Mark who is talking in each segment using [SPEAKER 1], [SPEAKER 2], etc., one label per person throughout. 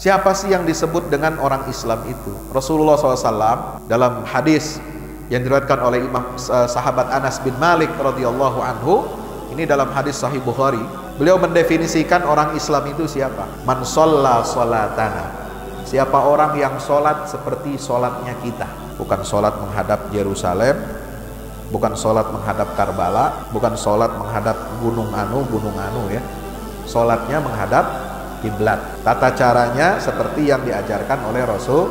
[SPEAKER 1] Siapa sih yang disebut dengan orang Islam itu? Rasulullah SAW dalam hadis yang diriwayatkan oleh sahabat Anas bin Malik radhiyallahu anhu, ini dalam hadis Sahih Bukhari, beliau mendefinisikan orang Islam itu siapa? Man shalla sholatana, siapa orang yang sholat seperti sholatnya kita. Bukan sholat menghadap Yerusalem, bukan sholat menghadap Karbala, bukan sholat menghadap gunung anu ya. Sholatnya menghadap kiblat. Tata caranya seperti yang diajarkan oleh Rasul,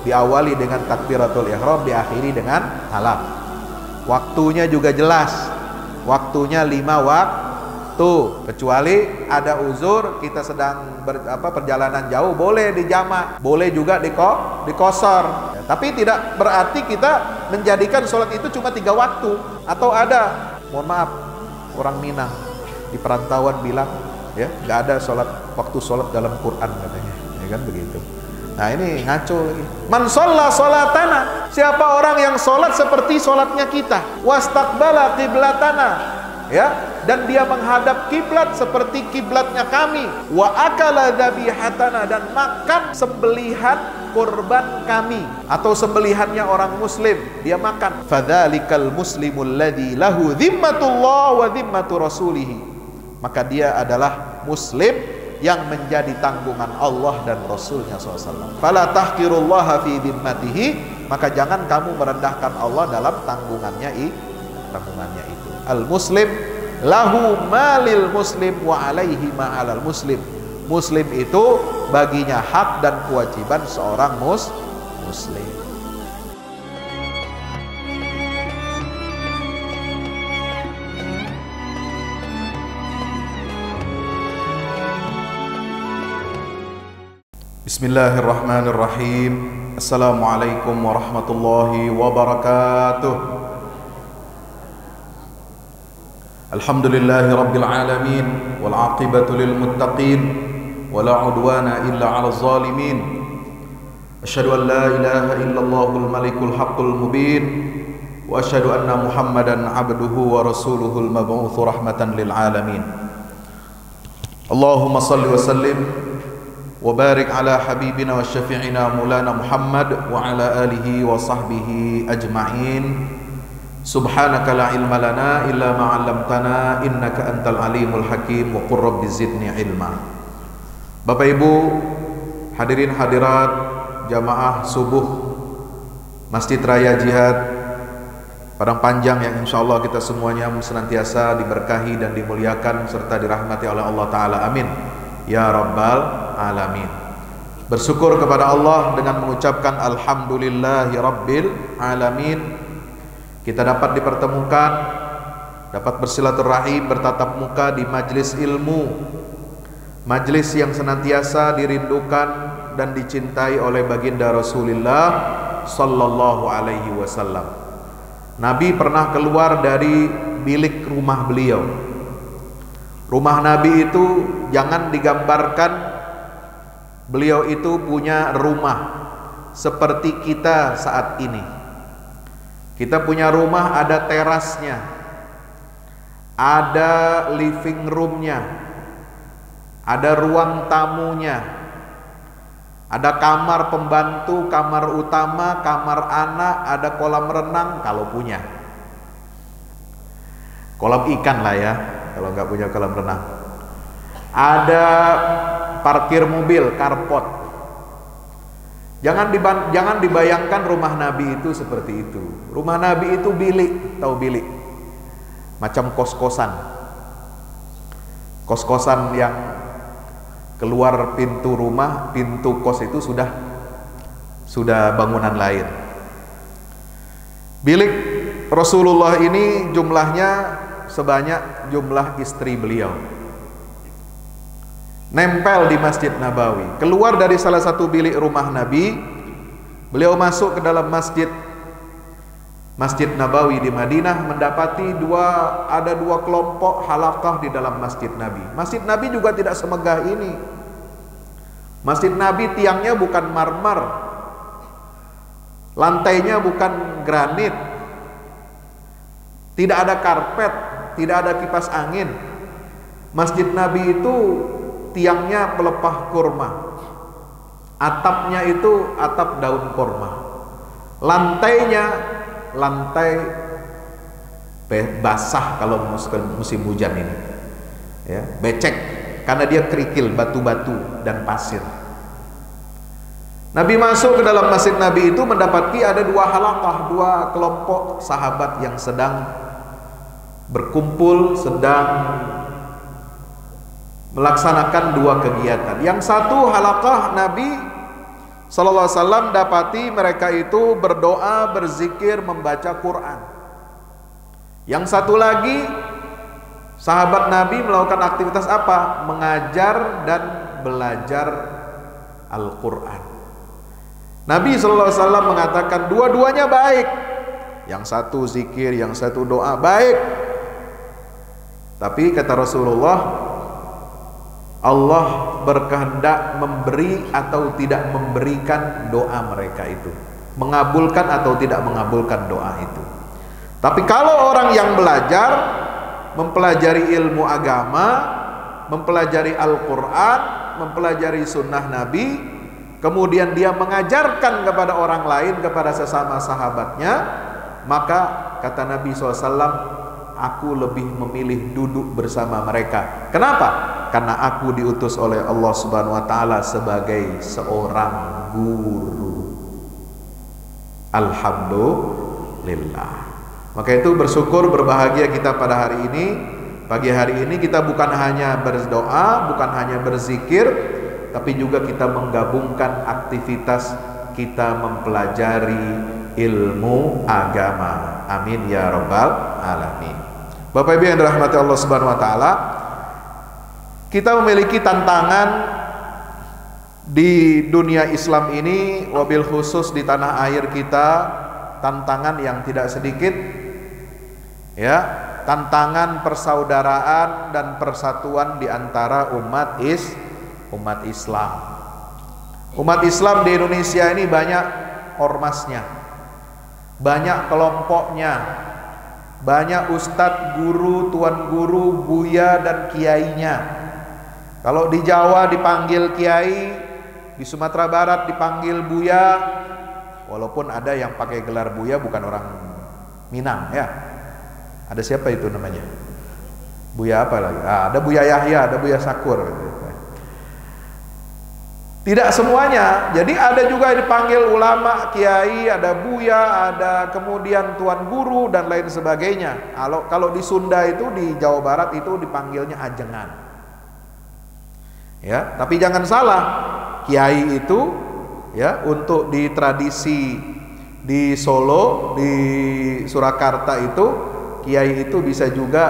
[SPEAKER 1] diawali dengan takbiratul ihram, diakhiri dengan salam. Waktunya juga jelas, waktunya 5 waktu, kecuali ada uzur, kita sedang perjalanan jauh, boleh dijamak, boleh juga dikosor. Tapi tidak berarti kita menjadikan sholat itu cuma 3 waktu. Atau ada, mohon maaf, orang Minang di perantauan bilang, ya, nggak ada waktu sholat dalam Quran katanya, ya kan begitu. Nah ini ngaco lagi. Man shalla sholatana, siapa orang yang sholat seperti sholatnya kita. Wastaqbala qiblatana, ya, dan dia menghadap kiblat seperti kiblatnya kami. Wa akala dhabihatana, dan makan sembelihan kurban kami atau sembelihannya orang muslim, dia makan. Fadzalikal muslimul ladzi lahu dhimmatullah wa dhimmatu rasulih, maka dia adalah muslim yang menjadi tanggungan Allah dan Rasulnya SAW. Fala tahqirullaha fi dhimmatihi, maka jangan kamu merendahkan Allah dalam tanggungannya itu. Al muslim lahu malil muslim wa alaihi ma'alal muslim. Muslim itu baginya hak dan kewajiban seorang muslim. Bismillahirrahmanirrahim. Assalamualaikum warahmatullahi wabarakatuh. Alhamdulillahi rabbil alamin, wal aqibatu lil muttaqin, wala udwana illa 'alal zalimin. Asyhadu an la ilaha illallahul malikul haqqul mubin, wa asyhadu anna Muhammadan 'abduhu wa rasuluhul mab'uts rahmatan lil alamin. Allahumma shalli wa sallim wa barik ala habibina wa syafi'ina maulana Muhammad wa ala alihi wa sahbihi ajma'in. Subhanaka la ilma lana illa ma 'allamtana innaka antal alimul hakim wa qur rabbi zidni ilma. Bapak Ibu hadirin hadirat jamaah subuh Masjid Raya Jihad Padang Panjang yang insyaallah kita semuanya senantiasa diberkahi dan dimuliakan serta dirahmati oleh Allah Ta'ala, amin ya rabbal alamin. Bersyukur kepada Allah dengan mengucapkan alhamdulillahi rabbil alamin, kita dapat dipertemukan, dapat bersilaturahim, bertatap muka di majlis ilmu, majlis yang senantiasa dirindukan dan dicintai oleh baginda Rasulullah sallallahu alaihi wasallam. Nabi pernah keluar dari bilik rumah beliau. Rumah Nabi itu jangan digambarkan beliau itu punya rumah seperti kita saat ini. Kita punya rumah, ada terasnya, ada living roomnya, ada ruang tamunya, ada kamar pembantu, kamar utama, kamar anak, ada kolam renang kalau punya. Kolam ikan lah ya, kalau nggak punya kolam renang. Ada parkir mobil, carport. Jangan dibayangkan rumah Nabi itu seperti itu. Rumah Nabi itu bilik, tahu bilik? Macam kos-kosan. Kos-kosan yang keluar pintu rumah, pintu kos itu sudah bangunan lain. Bilik Rasulullah ini jumlahnya sebanyak jumlah istri beliau. Nempel di Masjid Nabawi. Keluar dari salah satu bilik rumah Nabi, beliau masuk ke dalam Masjid Nabawi di Madinah, mendapati ada dua kelompok halaqah di dalam Masjid Nabi. Masjid Nabi juga tidak semegah ini. Masjid Nabi tiangnya bukan marmer, lantainya bukan granit, tidak ada karpet, tidak ada kipas angin. Masjid Nabi itu tiangnya pelepah kurma. Atapnya itu atap daun korma. Lantainya lantai basah kalau musim hujan ini. Ya, becek karena dia kerikil, batu-batu dan pasir. Nabi masuk ke dalam masjid Nabi itu mendapati ada dua halaqah, dua kelompok sahabat yang sedang berkumpul, sedang melaksanakan dua kegiatan. Yang satu halaqah Nabi sallallahu alaihi wasallam dapati mereka itu berdoa, berzikir, membaca Quran. Yang satu lagi sahabat Nabi melakukan aktivitas apa? Mengajar dan belajar Al-Quran. Nabi sallallahu alaihi wasallam mengatakan dua-duanya baik. Yang satu zikir, yang satu doa, baik. Tapi kata Rasulullah, Allah berkehendak memberi atau tidak memberikan doa mereka itu, mengabulkan atau tidak mengabulkan doa itu. Tapi kalau orang yang belajar, mempelajari ilmu agama, mempelajari Al-Quran, mempelajari sunnah Nabi, kemudian dia mengajarkan kepada orang lain, kepada sesama sahabatnya, maka kata Nabi SAW, aku lebih memilih duduk bersama mereka. Kenapa? Karena aku diutus oleh Allah Subhanahu wa taala sebagai seorang guru. Alhamdulillah. Maka itu bersyukur, berbahagia kita pada hari ini. Pagi hari ini kita bukan hanya berdoa, bukan hanya berzikir, tapi juga kita menggabungkan aktivitas kita mempelajari ilmu agama. Amin ya rabbal alamin. Bapak Ibu yang dirahmati Allah Subhanahu wa taala, kita memiliki tantangan di dunia Islam ini, wabil khusus di tanah air kita, tantangan yang tidak sedikit, ya, tantangan persaudaraan dan persatuan di antara umat Islam. Umat Islam di Indonesia ini banyak ormasnya, banyak kelompoknya, banyak ustadz, guru, tuan guru, buya dan kiainya. Kalau di Jawa dipanggil kiai, di Sumatera Barat dipanggil buya, walaupun ada yang pakai gelar buya bukan orang Minang ya. Ada siapa itu namanya? Buya apa lagi? Ada Buya Yahya, ada Buya Sakur. Tidak semuanya. Jadi ada juga yang dipanggil ulama, kiai, ada buya, ada kemudian tuan guru dan lain sebagainya. Kalau di Sunda itu, di Jawa Barat itu dipanggilnya ajengan. Ya, tapi jangan salah, kiai itu ya untuk di tradisi di Solo, di Surakarta itu, kiai itu bisa juga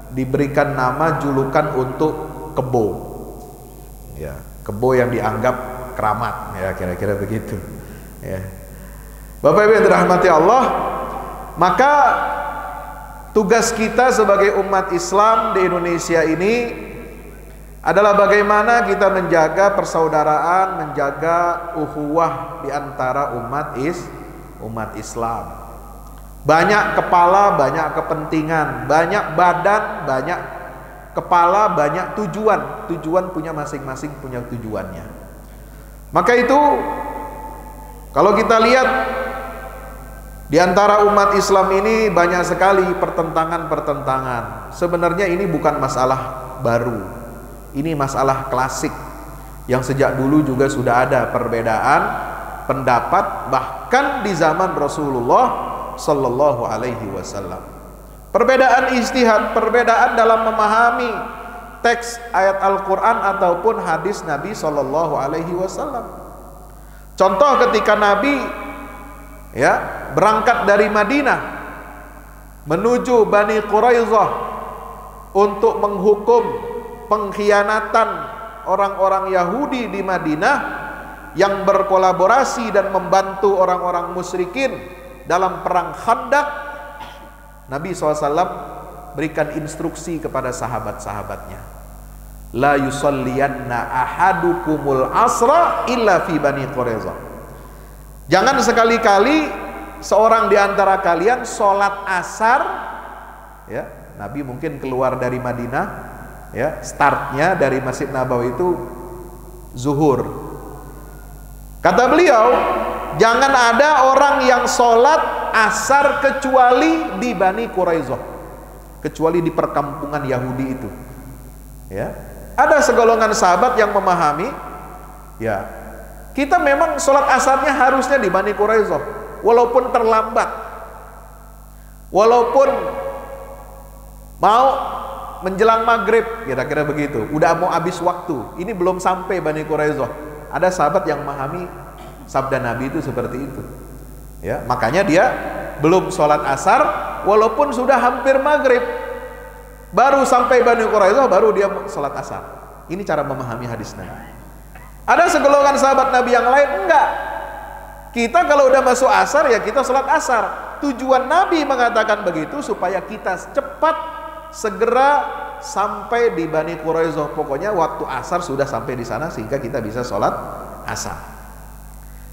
[SPEAKER 1] diberikan nama julukan untuk kebo. Ya, kebo yang dianggap keramat, ya kira-kira begitu. Ya. Bapak Ibu yang dirahmati Allah, maka tugas kita sebagai umat Islam di Indonesia ini adalah bagaimana kita menjaga persaudaraan, menjaga ukhuwah di antara umat Islam. Banyak kepala, banyak kepentingan, banyak badan, banyak kepala, banyak tujuan. Tujuan punya masing-masing punya tujuannya. Maka itu kalau kita lihat di antara umat Islam ini banyak sekali pertentangan-pertentangan. Sebenarnya ini bukan masalah baru. Ini masalah klasik yang sejak dulu juga sudah ada perbedaan pendapat bahkan di zaman Rasulullah sallallahu alaihi wasallam. Perbedaan ijtihad, perbedaan dalam memahami teks ayat Al-Qur'an ataupun hadis Nabi sallallahu alaihi wasallam. Contoh ketika Nabi ya berangkat dari Madinah menuju Bani Quraisyah untuk menghukum pengkhianatan orang-orang Yahudi di Madinah yang berkolaborasi dan membantu orang-orang musyrikin dalam perang Khandaq. Nabi SAW berikan instruksi kepada sahabat-sahabatnya, la yusalliyanna ahadukumul asra illa fi Bani Quraisyah. Jangan sekali-kali seorang di antara kalian sholat asar, ya, Nabi mungkin keluar dari Madinah, ya, startnya dari Masjid Nabawi itu zuhur. Kata beliau, jangan ada orang yang sholat asar kecuali di Bani Quraizoh, kecuali di perkampungan Yahudi itu. Ya, ada segolongan sahabat yang memahami, ya, kita memang sholat asarnya harusnya di Bani Quraizoh, walaupun terlambat, walaupun mau menjelang maghrib, kira-kira begitu, udah mau habis waktu, ini belum sampai Bani Quraizoh. Ada sahabat yang memahami sabda Nabi itu seperti itu. Ya, makanya dia belum sholat asar, walaupun sudah hampir maghrib, baru sampai Bani Quraizoh, baru dia sholat asar. Ini cara memahami hadis Nabi. Ada segolongan sahabat Nabi yang lain, enggak. Kita kalau udah masuk asar, ya kita sholat asar. Tujuan Nabi mengatakan begitu supaya kita cepat segera sampai di Bani Quraizoh. Pokoknya waktu asar sudah sampai di sana sehingga kita bisa sholat asar.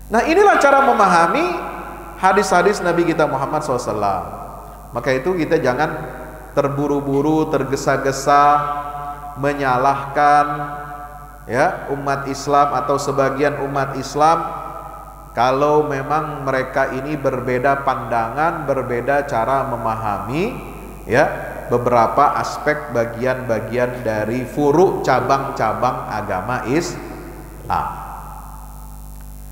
[SPEAKER 1] Nah, inilah cara memahami hadis-hadis Nabi kita Muhammad SAW. Maka itu kita jangan terburu-buru, tergesa-gesa menyalahkan, ya, umat Islam atau sebagian umat Islam kalau memang mereka ini berbeda pandangan, berbeda cara memahami, ya, beberapa aspek bagian-bagian dari furu, cabang-cabang agama Islam.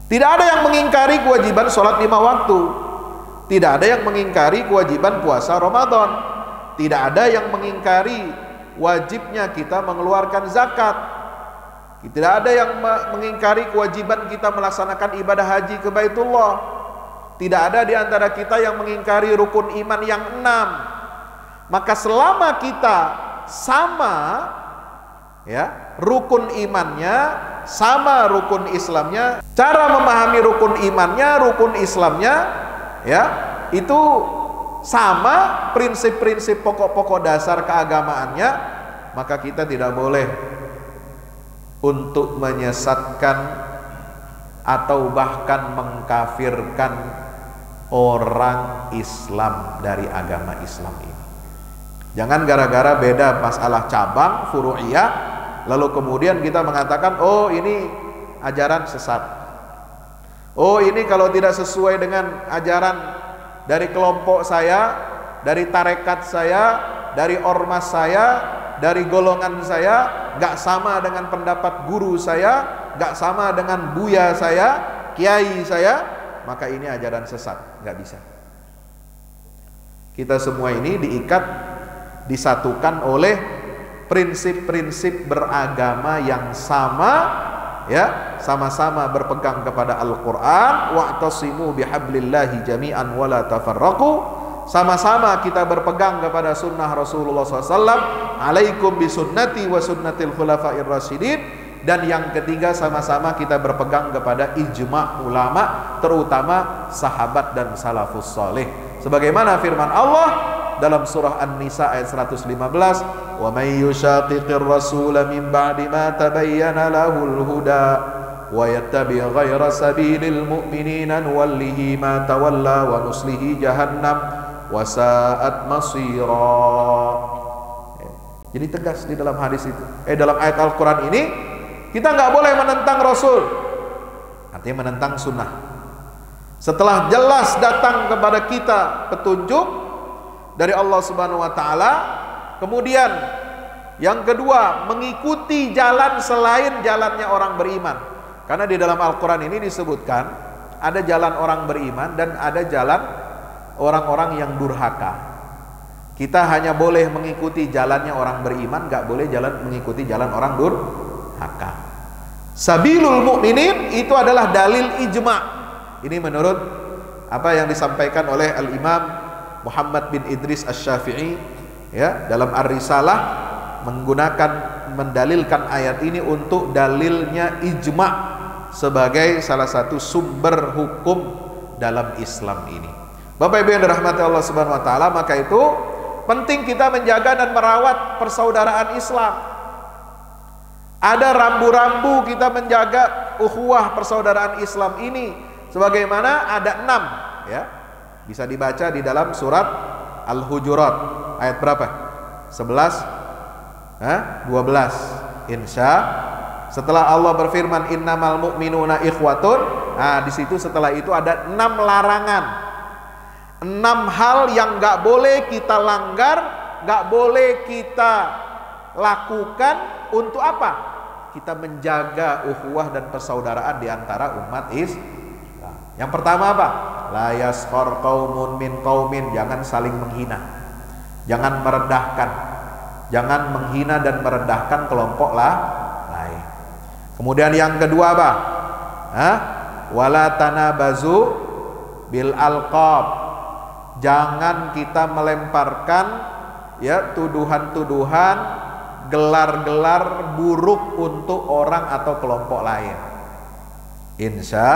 [SPEAKER 1] Tidak ada yang mengingkari kewajiban sholat 5 waktu. Tidak ada yang mengingkari kewajiban puasa Ramadan. Tidak ada yang mengingkari wajibnya kita mengeluarkan zakat. Tidak ada yang mengingkari kewajiban kita melaksanakan ibadah haji ke Baitullah. Tidak ada di antara kita yang mengingkari rukun iman yang 6. Maka selama kita sama, ya, rukun imannya, sama rukun Islamnya, cara memahami rukun imannya, rukun Islamnya, ya, itu sama, prinsip-prinsip pokok-pokok dasar keagamaannya, maka kita tidak boleh untuk menyesatkan atau bahkan mengkafirkan orang Islam dari agama Islam ini. Jangan gara-gara beda masalah cabang, furu'iyah, lalu kemudian kita mengatakan, oh ini ajaran sesat. Oh ini kalau tidak sesuai dengan ajaran dari kelompok saya, dari tarekat saya, dari ormas saya, dari golongan saya, gak sama dengan pendapat guru saya, gak sama dengan buya saya, kiai saya, maka ini ajaran sesat. Gak bisa. Kita semua ini diikat, disatukan oleh prinsip-prinsip beragama yang sama, ya, sama-sama berpegang kepada Al-Quran, wa'tasimu bihablillahi jami'an wala tafarraqu, sama-sama kita berpegang kepada sunnah Rasulullah SAW, alaikum bisunnati wa sunnatil khulafair rasyidin, dan yang ketiga sama-sama kita berpegang kepada ijma' ulama, terutama sahabat dan salafus salih, sebagaimana firman Allah dalam surah An-Nisa ayat 115, wa may yushaqiqir rasula min ba'di ma tabayyana lahul huda wa yattabi' ghayra sabilil mu'minina nuwallihi ma tawalla wa nuslihi jahannam wa sa'at masira. Jadi tegas di dalam hadis itu, dalam ayat Al-Quran ini, kita nggak boleh menentang Rasul, artinya menentang sunnah. Setelah jelas datang kepada kita petunjuk dari Allah Subhanahu wa taala, kemudian yang kedua, mengikuti jalan selain jalannya orang beriman. Karena di dalam Al-Quran ini disebutkan ada jalan orang beriman dan ada jalan orang-orang yang durhaka. Kita hanya boleh mengikuti jalannya orang beriman, gak boleh mengikuti jalan orang durhaka. Sabilul mu'minin itu adalah dalil ijma'. Ini menurut apa yang disampaikan oleh Al-Imam Muhammad bin Idris Asy-Syafi'i, ya, dalam Ar-Risalah, mendalilkan ayat ini untuk dalilnya ijma' sebagai salah satu sumber hukum dalam Islam ini. Bapak Ibu yang dirahmati Allah Subhanahu wa taala, maka itu penting kita menjaga dan merawat persaudaraan Islam. Ada rambu-rambu kita menjaga ukhuwah persaudaraan Islam ini, sebagaimana ada 6, ya. Bisa dibaca di dalam surat Al-Hujurat ayat berapa? 11, 12. Setelah Allah berfirman innamal mu'minuna ikhwatun, Nah, di situ setelah itu ada 6 larangan, 6 hal yang nggak boleh kita langgar, nggak boleh kita lakukan. Untuk apa? Kita menjaga ukhuwah dan persaudaraan di antara umat Islam. Yang pertama apa? La yaskhar qaumun min qaumin, jangan saling menghina, jangan merendahkan, jangan menghina dan merendahkan kelompok lain. Kemudian yang kedua apa? Wala tanabazu bil alqab, jangan kita melemparkan ya tuduhan-tuduhan, gelar-gelar buruk untuk orang atau kelompok lain. Insya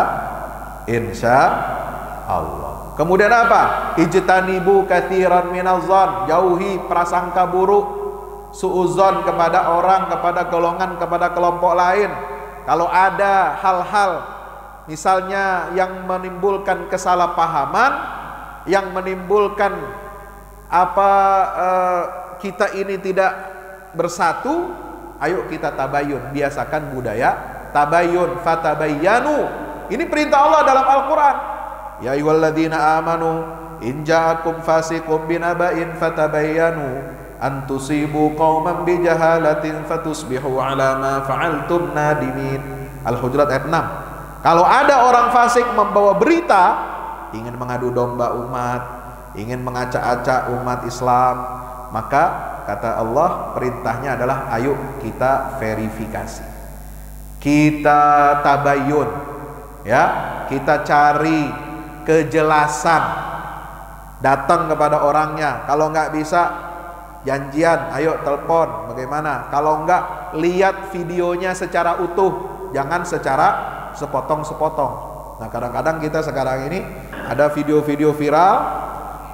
[SPEAKER 1] Allah. Kemudian apa? Ijtanibu katsiran minaz-dzan, jauhi prasangka buruk, suudzon kepada orang, kepada golongan, kepada kelompok lain. Kalau ada hal-hal misalnya yang menimbulkan kesalahpahaman, yang menimbulkan kita ini tidak bersatu, ayo kita tabayun, biasakan budaya tabayun, fatabayyanu. Ini perintah Allah dalam Al-Quran. Ya ayyuhalladzina amanu in ja'akum fasiqun binaba'in fatabayyanu an tusibu qauman bijahalatin fatusbihu ala ma fa'altum nadimin. Al-Hujurat ayat 6. Kalau ada orang fasik membawa berita, ingin mengadu domba umat, ingin mengacak-acak umat Islam, maka kata Allah perintahnya adalah ayo kita verifikasi, kita tabayun, ya, kita cari kejelasan, datang kepada orangnya. Kalau nggak bisa janjian, ayo telepon, bagaimana? Kalau nggak, lihat videonya secara utuh, jangan secara sepotong-sepotong. Nah, kadang-kadang kita sekarang ini ada video-video viral,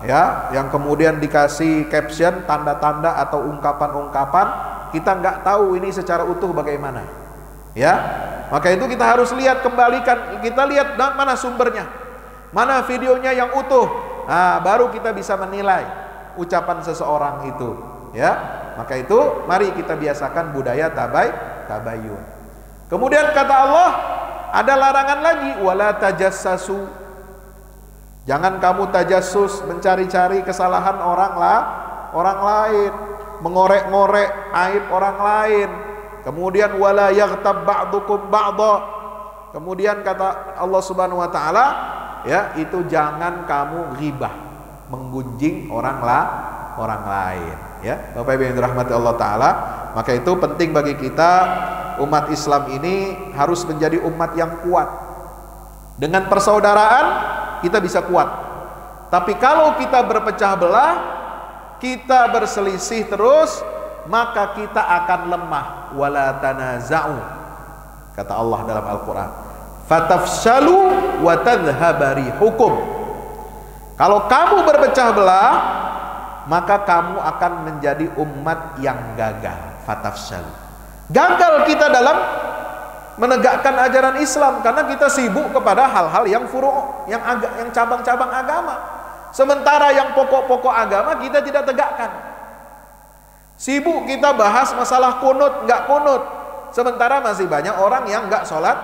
[SPEAKER 1] ya, yang kemudian dikasih caption, tanda-tanda atau ungkapan-ungkapan, kita nggak tahu ini secara utuh bagaimana, ya. Maka itu kita harus lihat, kembalikan, kita lihat mana sumbernya, mana videonya yang utuh. Nah, baru kita bisa menilai ucapan seseorang itu, ya. Maka itu mari kita biasakan budaya tabayun. Kemudian kata Allah, ada larangan lagi, wala tajassasu. Jangan kamu tajassus, mencari-cari kesalahan orang lain, mengorek-ngorek aib orang lain. Kemudian wala yaghtab ba'dukum ba'dha. Kemudian kata Allah Subhanahu wa taala, ya, itu jangan kamu ghibah, menggunjing orang lain, ya. Bapak Ibu yang dirahmati Allah taala, maka itu penting bagi kita umat Islam ini harus menjadi umat yang kuat. Dengan persaudaraan kita bisa kuat. Tapi kalau kita berpecah belah, kita berselisih terus, maka kita akan lemah. Wala tanaza'u, kata Allah dalam Al-Quran, fatafshalu wa tadhhabari hukum. Kalau kamu berpecah belah, maka kamu akan menjadi umat yang gagal. Fatafshalu, gagal kita dalam menegakkan ajaran Islam karena kita sibuk kepada hal-hal yang furu', yang cabang-cabang agama. Sementara yang pokok-pokok agama kita tidak tegakkan. Sibuk kita bahas masalah kunut, nggak kunut, sementara masih banyak orang yang nggak sholat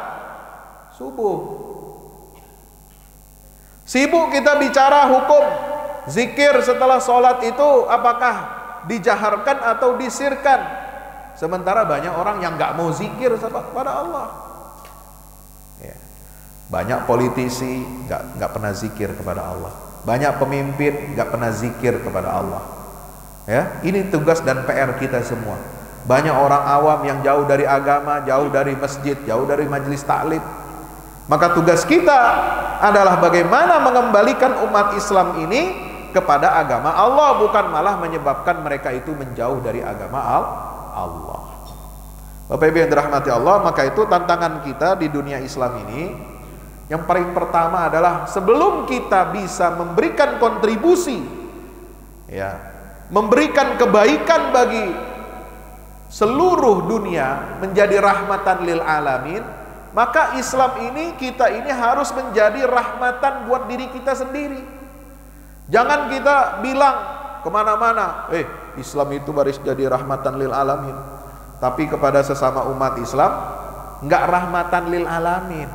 [SPEAKER 1] subuh. Sibuk kita bicara hukum zikir setelah sholat itu apakah dijaharkan atau disirkan, sementara banyak orang yang nggak mau zikir kepada Allah. Ya. Banyak politisi nggak pernah zikir kepada Allah, banyak pemimpin nggak pernah zikir kepada Allah. Ya, ini tugas dan PR kita semua. Banyak orang awam yang jauh dari agama, jauh dari masjid, jauh dari majelis taklim. Maka tugas kita adalah bagaimana mengembalikan umat Islam ini kepada agama Allah, bukan malah menyebabkan mereka itu menjauh dari agama Allah. Bapak Ibu yang dirahmati Allah, maka itu tantangan kita di dunia Islam ini, yang paling pertama adalah sebelum kita bisa memberikan kontribusi, ya, memberikan kebaikan bagi seluruh dunia, menjadi rahmatan lil alamin, maka Islam ini, kita ini harus menjadi rahmatan buat diri kita sendiri. Jangan kita bilang kemana-mana, Islam itu baris jadi rahmatan lil alamin, tapi kepada sesama umat Islam nggak rahmatan lil alamin,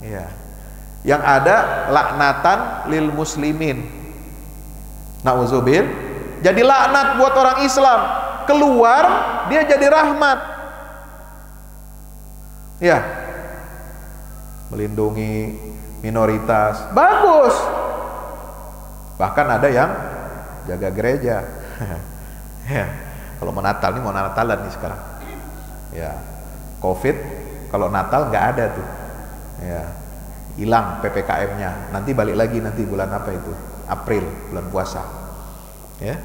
[SPEAKER 1] Ya. Yang ada laknatan lil muslimin. Nauzubil. Jadi laknat buat orang Islam. Keluar dia jadi rahmat. Ya. Melindungi minoritas. Bagus. Bahkan ada yang jaga gereja. Ya. Kalau mau Natal nih, mau Natalan nih sekarang. Ya. Covid kalau Natal nggak ada tuh. Ya. Hilang PPKM-nya. Nanti balik lagi nanti bulan apa itu? April, bulan puasa. Ya.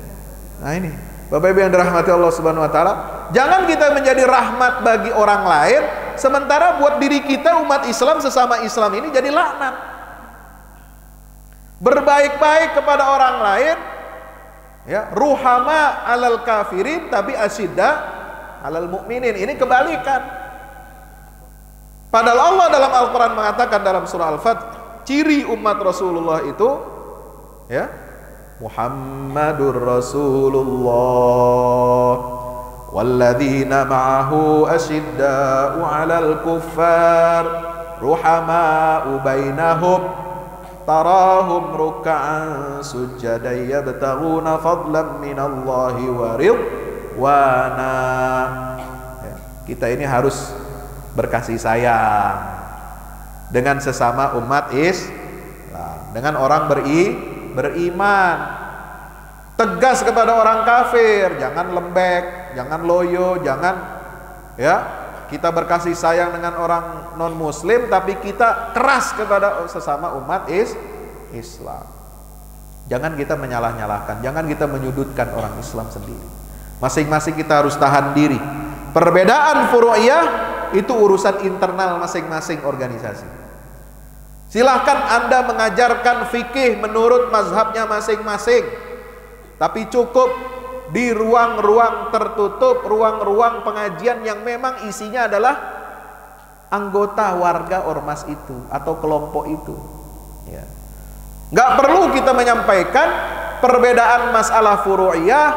[SPEAKER 1] Nah ini, Bapak Ibu yang dirahmati Allah Subhanahu wa taala, jangan kita menjadi rahmat bagi orang lain sementara buat diri kita umat Islam sesama Islam ini jadi laknat. Berbaik-baik kepada orang lain, ya, ruhama alal kafirin tapi asyidda alal mukminin. Ini kebalikan. Padahal Allah dalam Al-Quran mengatakan dalam surah Al-Fath, ciri umat Rasulullah itu, ya, Muhammadur Rasulullah walladzina ma'ahu asyidda'u 'alal kuffar ruhama'u bainahum tarahum ruk'an sujjadan yabtaghuna fadlan minallahi wa ridwana. Ya, kita ini harus berkasih sayang dengan sesama umat Islam, dengan orang beriman, tegas kepada orang kafir, jangan lembek, jangan loyo, jangan, ya, kita berkasih sayang dengan orang non muslim tapi kita keras kepada sesama umat Islam. Jangan kita menyalah-nyalahkan, jangan kita menyudutkan orang Islam sendiri. Masing-masing kita harus tahan diri. Perbedaan furu'iyah itu urusan internal masing-masing organisasi. Silahkan Anda mengajarkan fikih menurut mazhabnya masing-masing, tapi cukup di ruang-ruang tertutup, ruang-ruang pengajian yang memang isinya adalah anggota warga ormas itu atau kelompok itu, ya. Nggak perlu kita menyampaikan perbedaan masalah furu'iyah,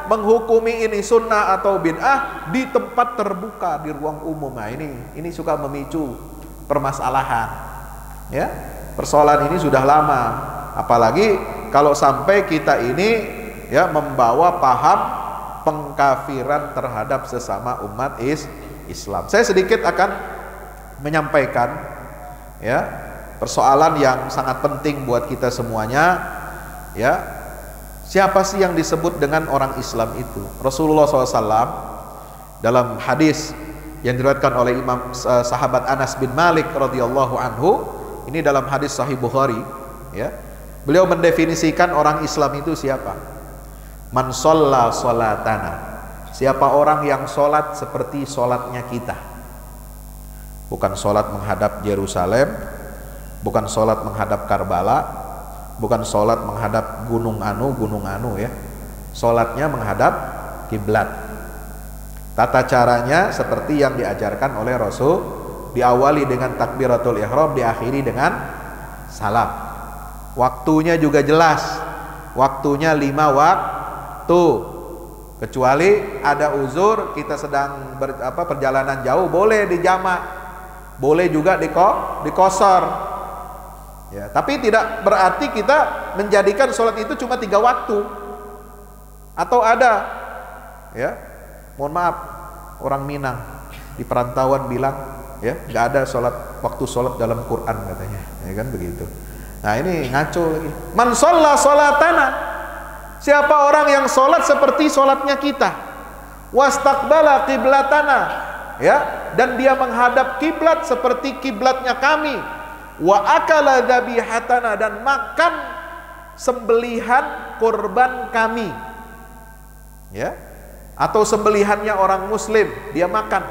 [SPEAKER 1] menghukumi ini sunnah atau bid'ah di tempat terbuka, di ruang umum. Nah, ini suka memicu permasalahan, ya. Persoalan ini sudah lama, apalagi kalau sampai kita ini, ya, membawa paham pengkafiran terhadap sesama umat Islam. Saya sedikit akan menyampaikan, ya, persoalan yang sangat penting buat kita semuanya, ya. Siapa sih yang disebut dengan orang Islam itu? Rasulullah SAW dalam hadis yang diriwayatkan oleh Imam sahabat Anas bin Malik radhiyallahu anhu, ini dalam hadis Sahih Bukhari, ya. Beliau mendefinisikan orang Islam itu siapa? Man shalla sholatana. Siapa orang yang sholat seperti sholatnya kita. Bukan sholat menghadap Yerusalem, bukan sholat menghadap Karbala, bukan sholat menghadap gunung anu ya. Sholatnya menghadap kiblat. Tata caranya seperti yang diajarkan oleh Rasul, diawali dengan takbiratul ihram, diakhiri dengan salam. Waktunya juga jelas, waktunya 5 waktu. Kecuali ada uzur, kita sedang perjalanan jauh, boleh dijamak, boleh juga dikosor. Ya, tapi tidak berarti kita menjadikan sholat itu cuma 3 waktu. Atau ada, ya, mohon maaf, orang Minang di perantauan bilang, ya, nggak ada waktu sholat dalam Quran katanya, ya kan begitu. Nah ini ngaco lagi. Man shalla sholatana. Siapa orang yang sholat seperti sholatnya kita. Wastaqbala qiblatana, ya, dan dia menghadap kiblat seperti kiblatnya kami. Wa akala dhabihatana, dan makan sembelihan kurban kami, ya, atau sembelihannya orang muslim dia makan.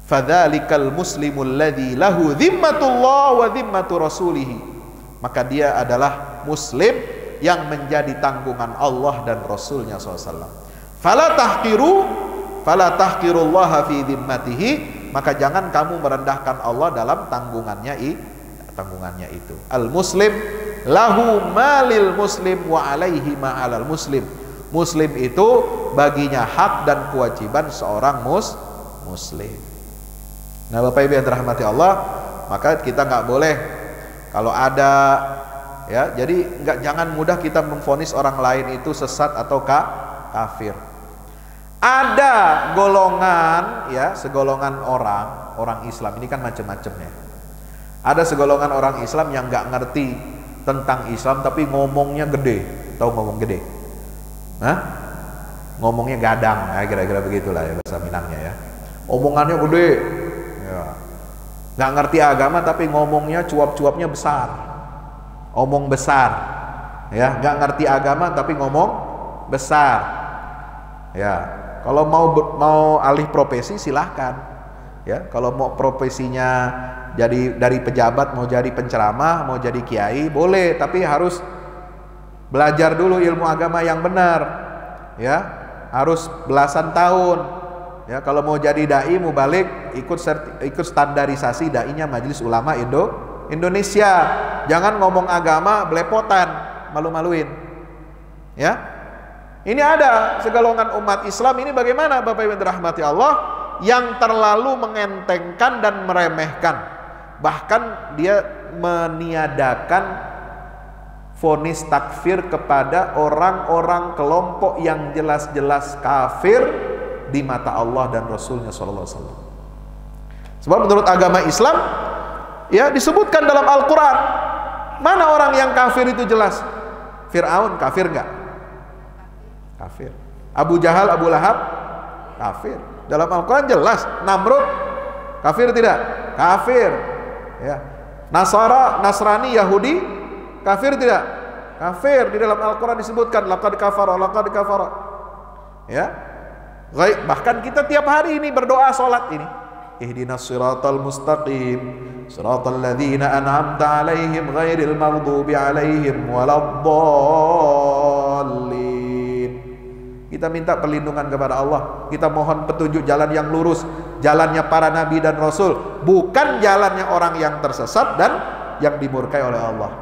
[SPEAKER 1] Fadzalikal muslimul ladzi lahu dhimmatullah wa dhimmatu rasulih. Maka dia adalah muslim yang menjadi tanggungan Allah dan Rasulnya SAW. Fala tahqirullaha fi dhimmatihi. Maka jangan kamu merendahkan Allah dalam tanggungannya itu. Al muslim lahu malil muslim wa alaihi ma'alal muslim. Muslim itu baginya hak dan kewajiban seorang muslim. Nah, Bapak Ibu yang dirahmati Allah, Maka kita nggak boleh kalau ada, ya, jadi jangan mudah kita memvonis orang lain itu sesat atau kafir. Ada golongan, ya, segolongan orang Islam ini kan macam-macam ya. Ada segolongan orang Islam yang nggak ngerti tentang Islam tapi ngomongnya gede. Tahu ngomong gede? Hah? Ngomongnya gadang, ya, kira-kira begitulah ya bahasa Minangnya ya. Omongannya gede, ya. Nggak ngerti agama tapi ngomongnya cuap-cuapnya besar. Omong besar, ya. Nggak ngerti agama tapi ngomong besar, ya. Kalau mau alih profesi silahkan, ya. Kalau mau profesinya jadi dari pejabat, mau jadi penceramah, mau jadi kiai, boleh, tapi harus belajar dulu ilmu agama yang benar, ya. Harus belasan tahun, ya. Kalau mau jadi dai, mau balik ikut standarisasi dainya Majelis Ulama Indonesia. Jangan ngomong agama belepotan, malu-maluin, ya. Ini ada segolongan umat Islam ini bagaimana Bapak Ibu dirahmati Allah, yang terlalu mengentengkan dan meremehkan. Bahkan dia meniadakan vonis takfir kepada orang-orang kelompok yang jelas-jelas kafir di mata Allah dan Rasulnya SAW. Sebab menurut agama Islam, ya, disebutkan dalam Al-Quran, mana orang yang kafir itu jelas. Fir'aun kafir nggak? Kafir. Abu Jahal, Abu Lahab kafir. Dalam Al-Quran jelas. Namrud kafir tidak? Kafir, ya. Nasrani, Yahudi kafir tidak? Kafir. Di dalam Al-Quran disebutkan laqad kafara, ya. Bahkan kita tiap hari ini berdoa salat ini, ihdinas siratal mustaqim siratal ladzina an'amta 'alaihim ghairil maghdubi 'alaihim waladdallin. Kita minta perlindungan kepada Allah, kita mohon petunjuk jalan yang lurus, jalannya para nabi dan rasul, bukan jalannya orang yang tersesat dan yang dimurkai oleh Allah.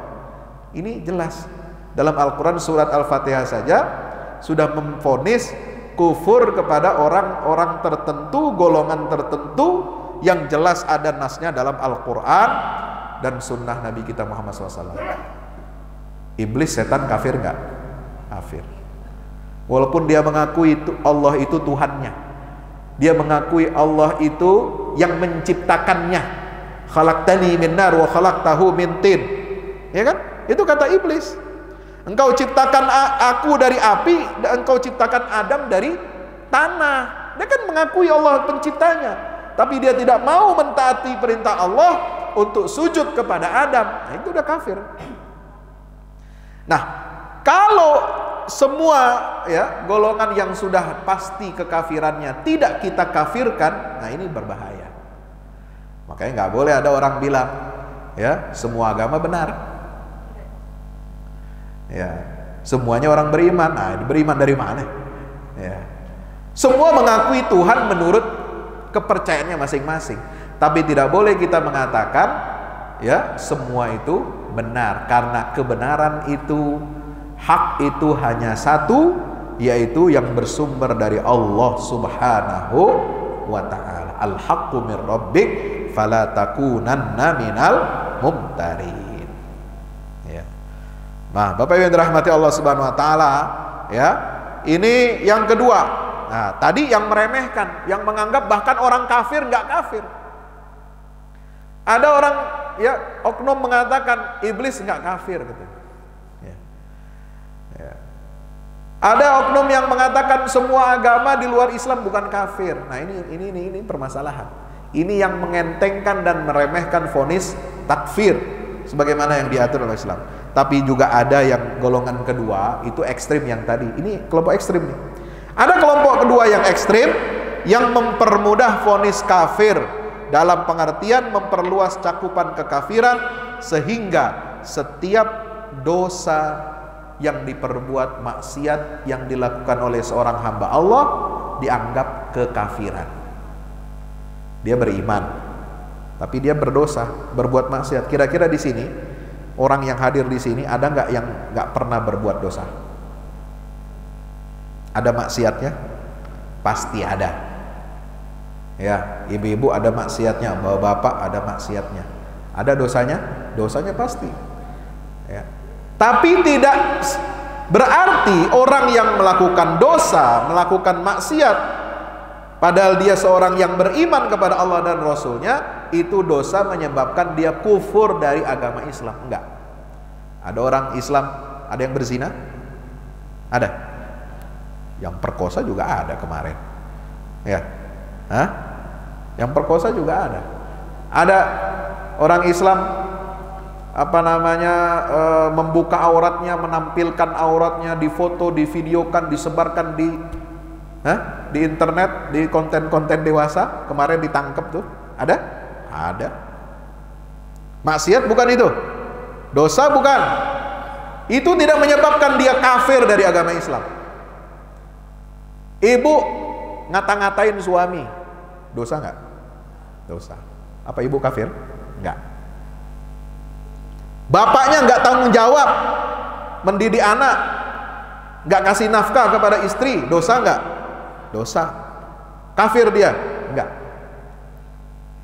[SPEAKER 1] Ini jelas dalam Al-Quran, surat Al-Fatihah saja sudah memvonis kufur kepada orang-orang tertentu, golongan tertentu yang jelas ada nasnya dalam Al-Quran dan sunnah Nabi kita Muhammad SAW. Iblis, setan kafir nggak? Kafir. Walaupun dia mengakui Allah itu Tuhannya, dia mengakui Allah itu yang menciptakannya. Khalaqtani min nar wa khalaqtahu min tin, ya kan? Itu kata iblis. Engkau ciptakan aku dari api dan engkau ciptakan Adam dari tanah. Dia kan mengakui Allah penciptanya, tapi dia tidak mau mentaati perintah Allah untuk sujud kepada Adam. Nah, itu udah kafir. Nah, kalau semua, ya, golongan yang sudah pasti kekafirannya tidak kita kafirkan, nah ini berbahaya. Makanya nggak boleh ada orang bilang, ya, semua agama benar, ya, semuanya orang beriman. Nah, beriman dari mana? Ya, semua mengakui Tuhan menurut kepercayaannya masing-masing, tapi tidak boleh kita mengatakan, ya, semua itu benar, karena kebenaran itu, hak itu hanya satu, yaitu yang bersumber dari Allah Subhanahu wa ta'ala. Al-haqqu min rabbik fala takunanna minal mumtarin, ya. Nah, Bapak Ibu yang dirahmati Allah Subhanahu wa ta'ala, ya, ini yang kedua. Nah, tadi yang meremehkan, yang menganggap bahkan orang kafir nggak kafir. Ada orang, ya, oknum mengatakan iblis nggak kafir gitu. Ada oknum yang mengatakan semua agama di luar Islam bukan kafir. Nah, ini permasalahan. Ini yang mengentengkan dan meremehkan vonis takfir sebagaimana yang diatur oleh Islam. Tapi juga ada yang golongan kedua, itu ekstrim yang tadi. Ini kelompok ekstrim nih. Ada kelompok kedua yang ekstrim yang mempermudah vonis kafir dalam pengertian memperluas cakupan kekafiran sehingga setiap dosa yang diperbuat, maksiat yang dilakukan oleh seorang hamba Allah dianggap kekafiran. Dia beriman tapi dia berdosa, berbuat maksiat. Kira-kira di sini orang yang hadir di sini ada nggak yang nggak pernah berbuat dosa? Ada maksiatnya? Pasti ada. Ya, ibu-ibu ada maksiatnya, bapak-bapak ada maksiatnya, Ada dosanya? Dosanya pasti. Ya. Tapi tidak berarti orang yang melakukan dosa, melakukan maksiat, padahal dia seorang yang beriman kepada Allah dan Rasulnya, itu dosa menyebabkan dia kufur dari agama Islam. Enggak. Ada orang Islam, ada yang berzina? Ada. Yang perkosa juga ada kemarin. Ya. Hah? Yang perkosa juga ada. Ada orang Islam membuka auratnya, menampilkan auratnya, difoto, divideokan, disebarkan di internet, di konten-konten dewasa. Kemarin ditangkap tuh. Ada? Ada. Maksiat bukan itu? Dosa bukan? Itu tidak menyebabkan dia kafir dari agama Islam. Ibu ngata-ngatain suami, dosa nggak? Dosa. Apa ibu kafir? Nggak. Bapaknya nggak tanggung jawab mendidik anak, nggak kasih nafkah kepada istri, dosa nggak? Dosa. Kafir dia? Nggak.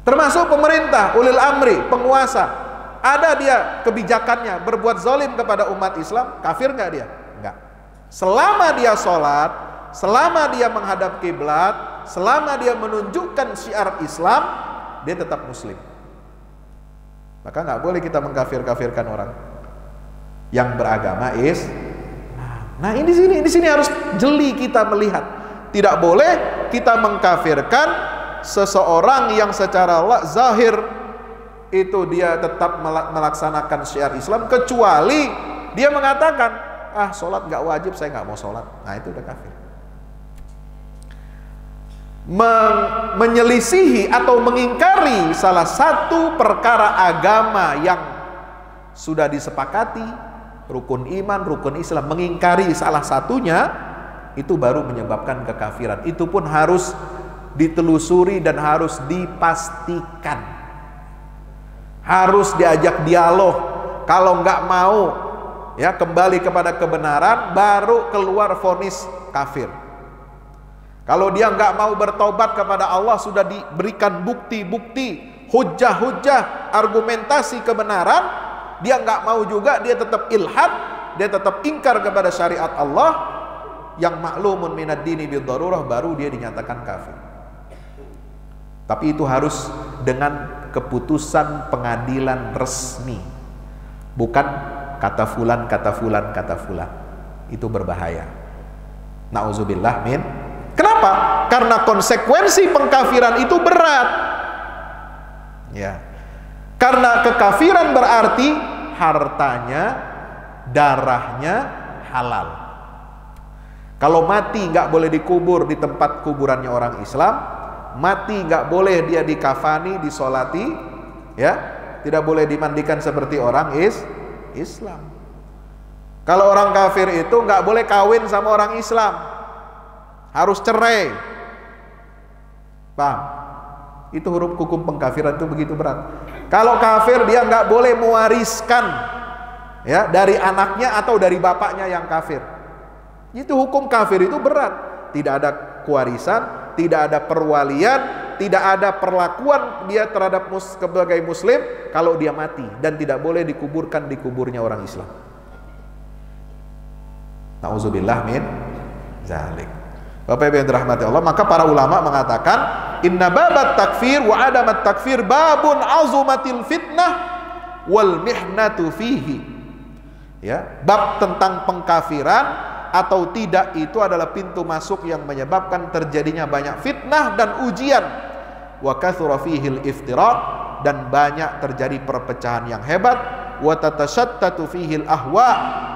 [SPEAKER 1] Termasuk pemerintah, ulil amri, penguasa, ada dia kebijakannya berbuat zalim kepada umat Islam, kafir nggak dia? Nggak. Selama dia sholat, selama dia menghadap kiblat, selama dia menunjukkan syiar Islam, dia tetap muslim. Maka nggak boleh kita mengkafir-kafirkan orang yang beragama Nah, ini di sini harus jeli kita melihat. Tidak boleh kita mengkafirkan seseorang yang secara zahir itu dia tetap melaksanakan syiar Islam, kecuali dia mengatakan, sholat nggak wajib, saya nggak mau sholat. Nah, itu udah kafir. Menyelisihi atau mengingkari salah satu perkara agama yang sudah disepakati, rukun iman, rukun Islam, mengingkari salah satunya, itu baru menyebabkan kekafiran. Itu pun harus ditelusuri dan harus dipastikan, harus diajak dialog. Kalau nggak mau ya kembali kepada kebenaran, baru keluar vonis kafir. Kalau dia nggak mau bertobat kepada Allah, sudah diberikan bukti-bukti, hujah-hujah, argumentasi kebenaran, dia nggak mau juga, dia tetap ilhad, dia tetap ingkar kepada syariat Allah yang maklumun minad dini bid-darurah, baru dia dinyatakan kafir. Tapi itu harus dengan keputusan pengadilan resmi, bukan kata fulan, kata fulan, kata fulan. Itu berbahaya. Nauzubillah min. Kenapa? Karena konsekuensi pengkafiran itu berat. Ya. Karena kekafiran berarti hartanya, darahnya halal. Kalau mati nggak boleh dikubur di tempat kuburannya orang Islam, mati nggak boleh dia dikafani, disolati, ya, tidak boleh dimandikan seperti orang Islam. Kalau orang kafir itu nggak boleh kawin sama orang Islam, harus cerai. Paham? Itu hukum pengkafiran itu begitu berat. Kalau kafir dia nggak boleh mewariskan ya dari anaknya atau dari bapaknya yang kafir. Itu hukum kafir itu berat. Tidak ada kewarisan, tidak ada perwalian, tidak ada perlakuan dia terhadap sebagai muslim kalau dia mati, dan tidak boleh dikuburkan di kuburnya orang Islam. Nauzubillah min zalik. Bapak Ibu yang dirahmati Allah, maka para ulama mengatakan inna babat takfir wa adamat takfir babun azumatil fitnah wal mihnatu fihi. Ya, bab tentang pengkafiran atau tidak itu adalah pintu masuk yang menyebabkan terjadinya banyak fitnah dan ujian. Wa kathura fihil iftirat, dan banyak terjadi perpecahan yang hebat. Wa tatashattatu fihil ahwa,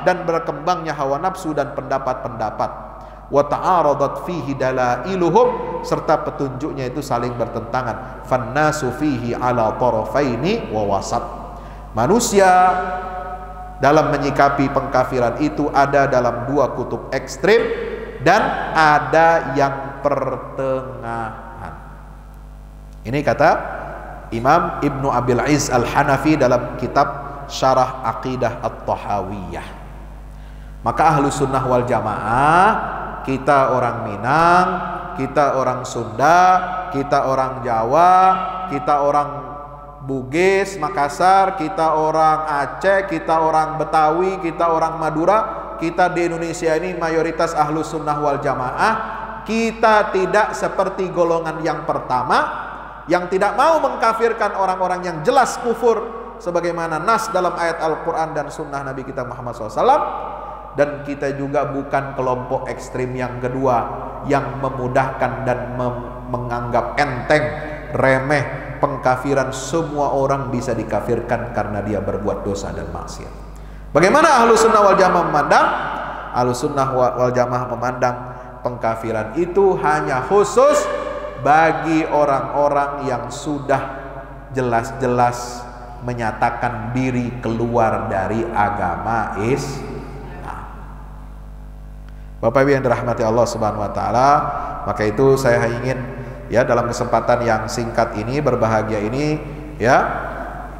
[SPEAKER 1] dan berkembangnya hawa nafsu dan pendapat-pendapat. Wa ta'aradat fihi dalailuhum, serta petunjuknya itu saling bertentangan. Fannasu fihi ala tarafaini wa wasat. Manusia dalam menyikapi pengkafiran itu ada dalam dua kutub ekstrim dan ada yang pertengahan. Ini kata Imam Ibnu Abil Izz Al-Hanafi dalam kitab Syarah Aqidah At-Tahawiyah. Maka ahlu sunnah wal jamaah, kita orang Minang, kita orang Sunda, kita orang Jawa, kita orang Bugis, Makassar, kita orang Aceh, kita orang Betawi, kita orang Madura, kita di Indonesia ini mayoritas Ahlus Sunnah wal Jamaah. Kita tidak seperti golongan yang pertama yang tidak mau mengkafirkan orang-orang yang jelas kufur sebagaimana nas dalam ayat Al-Quran dan sunnah Nabi kita Muhammad SAW. Dan kita juga bukan kelompok ekstrim yang kedua yang memudahkan dan menganggap enteng, remeh pengkafiran. Semua orang bisa dikafirkan karena dia berbuat dosa dan maksiat. Bagaimana Ahlus Sunnah wal Jamaah memandang? Ahlus Sunnah wal Jamaah memandang pengkafiran itu hanya khusus bagi orang-orang yang sudah jelas-jelas menyatakan diri keluar dari agama Islam. Bapak Ibu yang dirahmati Allah Subhanahu wa taala, maka itu saya ingin ya dalam kesempatan yang singkat ini, berbahagia ini, ya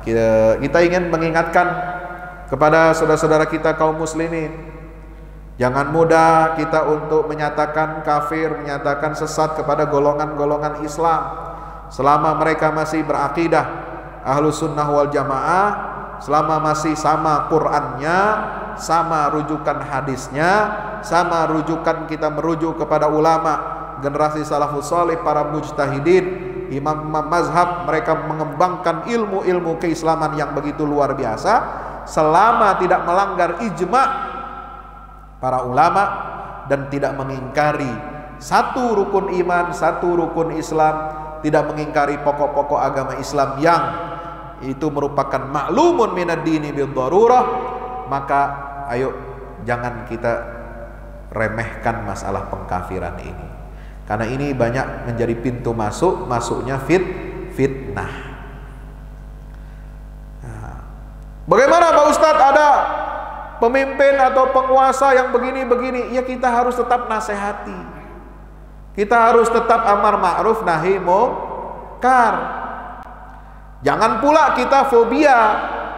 [SPEAKER 1] kita ingin mengingatkan kepada saudara-saudara kita kaum muslimin, jangan mudah kita untuk menyatakan kafir, menyatakan sesat kepada golongan-golongan Islam selama mereka masih berakidah Ahlus Sunnah wal Jamaah, selama masih sama Qur'annya, sama rujukan hadisnya, sama rujukan kita merujuk kepada ulama generasi salafus salih, para mujtahidin, imam-imam mazhab. Mereka mengembangkan ilmu-ilmu keislaman yang begitu luar biasa, selama tidak melanggar ijma' para ulama dan tidak mengingkari satu rukun iman, satu rukun Islam, tidak mengingkari pokok-pokok agama Islam yang itu merupakan maklumun minad dini bil darurah. Maka ayo jangan kita remehkan masalah pengkafiran ini, karena ini banyak menjadi pintu masuknya fitnah. Nah, bagaimana Pak Ustadz ada pemimpin atau penguasa yang begini-begini? Ya kita harus tetap nasihati, kita harus tetap amar ma'ruf nahi munkar. Jangan pula kita fobia,